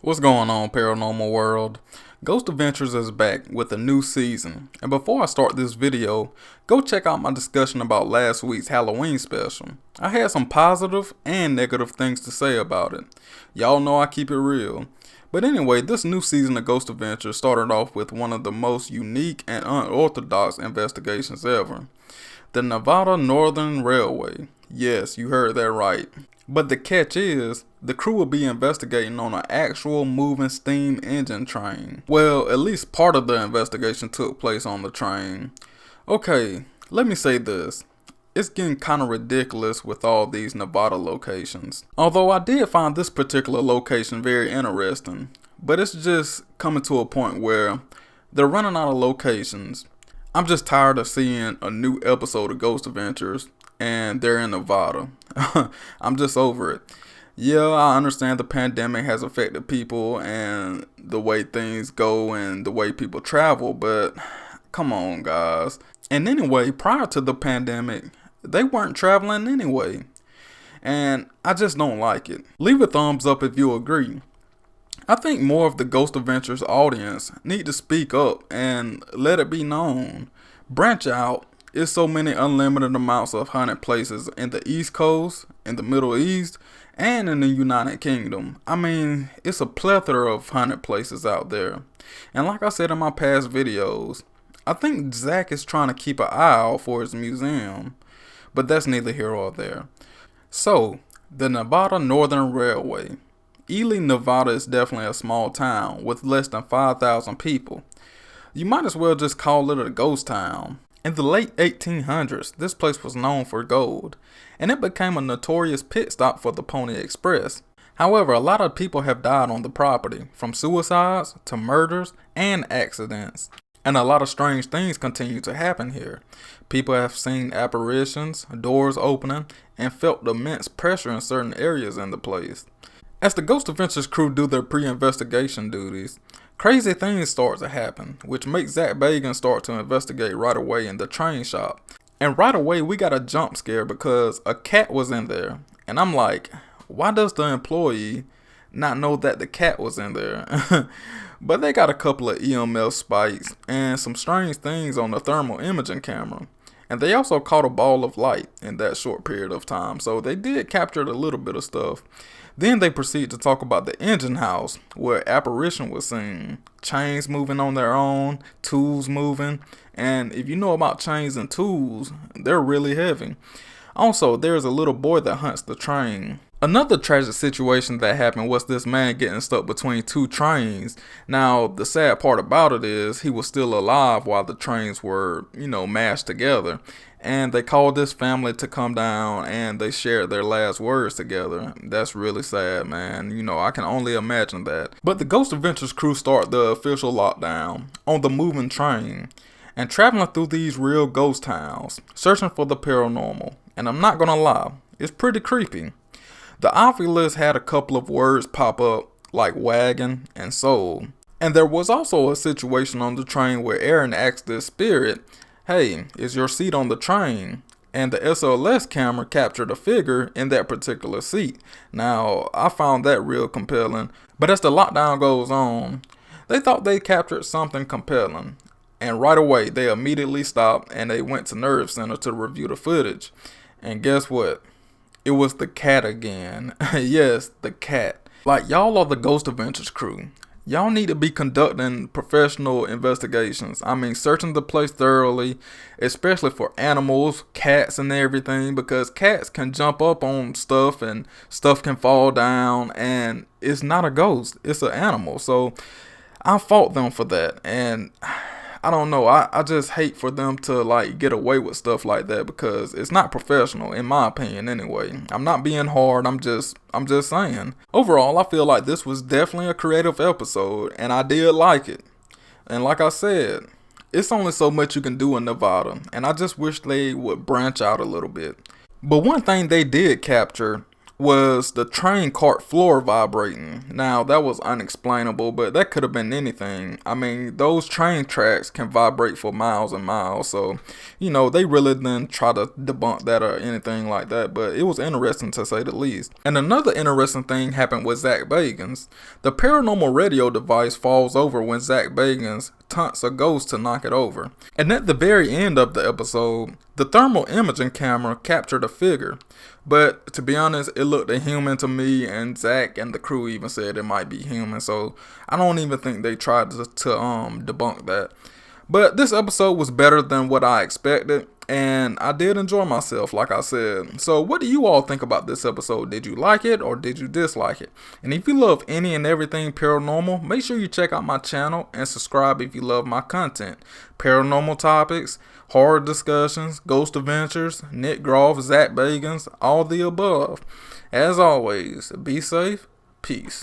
What's going on, paranormal world? Ghost Adventures is back with a new season. And before I start this video, go check out my discussion about last week's Halloween special. I had some positive and negative things to say about it. Y'all know I keep it real. But anyway, this new season of Ghost Adventures started off with one of the most unique and unorthodox investigations ever. The Nevada Northern Railway. Yes, you heard that right. But the catch is, the crew will be investigating on an actual moving steam engine train. Well, at least part of the investigation took place on the train. Okay, let me say this. It's getting kind of ridiculous with all these Nevada locations. Although I did find this particular location very interesting. But it's just coming to a point where they're running out of locations. I'm just tired of seeing a new episode of Ghost Adventures and they're in Nevada. I'm just over it. Yeah, I understand the pandemic has affected people and the way things go and the way people travel, but come on, guys. And anyway, prior to the pandemic, they weren't traveling anyway. And I just don't like it. Leave a thumbs up if you agree. I think more of the Ghost Adventures audience need to speak up and let it be known. Branch out. There's so many unlimited amounts of haunted places in the East Coast, in the Middle East, and in the United Kingdom. I mean, it's a plethora of haunted places out there. And like I said in my past videos, I think Zach is trying to keep an eye out for his museum. But that's neither here or there. So, the Nevada Northern Railway. Ely, Nevada is definitely a small town with less than 5,000 people. You might as well just call it a ghost town. In the late 1800s, this place was known for gold, and it became a notorious pit stop for the Pony Express. However, a lot of people have died on the property, from suicides to murders and accidents. And a lot of strange things continue to happen here. People have seen apparitions, doors opening, and felt immense pressure in certain areas in the place. As the Ghost Adventures crew do their pre-investigation duties, crazy things start to happen, which makes Zach Bagans start to investigate right away in the train shop. And right away we got a jump scare because a cat was in there. And I'm like, why does the employee not know that the cat was in there? But they got a couple of EMF spikes and some strange things on the thermal imaging camera. And they also caught a ball of light in that short period of time. So they did capture a little bit of stuff. Then they proceed to talk about the engine house, where apparition was seen. Chains moving on their own, tools moving. And if you know about chains and tools, they're really heavy. Also, there's a little boy that hunts the train. Another tragic situation that happened was this man getting stuck between two trains. Now, the sad part about it is he was still alive while the trains were, mashed together. And they called this family to come down and they shared their last words together. That's really sad, man. I can only imagine that. But the Ghost Adventures crew start the official lockdown on the moving train and traveling through these real ghost towns, searching for the paranormal. And I'm not gonna lie, it's pretty creepy. The Ovilus had a couple of words pop up, like wagon and soul. And there was also a situation on the train where Aaron asked this spirit, hey, is your seat on the train? And the SLS camera captured a figure in that particular seat. Now, I found that real compelling. But as the lockdown goes on, they thought they captured something compelling. And right away, they immediately stopped and they went to Nerve Center to review the footage. And guess what? It was the cat again. Yes, the cat. Like, y'all are the Ghost Adventures crew. Y'all need to be conducting professional investigations. I mean, searching the place thoroughly, especially for animals, cats and everything, because cats can jump up on stuff and stuff can fall down, and it's not a ghost, it's an animal. So I fault them for that, and I don't know, I just hate for them to get away with stuff like that because it's not professional, in my opinion anyway. I'm not being hard, I'm just saying. Overall, I feel like this was definitely a creative episode and I did like it. And like I said, it's only so much you can do in Nevada and I just wish they would branch out a little bit. But one thing they did capture was the train cart floor vibrating. Now, that was unexplainable, but that could have been anything. I mean, those train tracks can vibrate for miles and miles, so, they really didn't try to debunk that or anything like that, but it was interesting to say the least. And another interesting thing happened with Zach Bagans. The paranormal radio device falls over when Zach Bagans taunts a ghost to knock it over. And at the very end of the episode, the thermal imaging camera captured a figure. But to be honest, it looked inhuman to me, and Zach and the crew even said it might be human, so I don't even think they tried to debunk that. But this episode was better than what I expected, and I did enjoy myself, like I said. So what do you all think about this episode? Did you like it or did you dislike it? And if you love any and everything paranormal, make sure you check out my channel and subscribe if you love my content. Paranormal topics, horror discussions, ghost adventures, Nick Groff, Zach Bagans, all the above. As always, be safe, peace.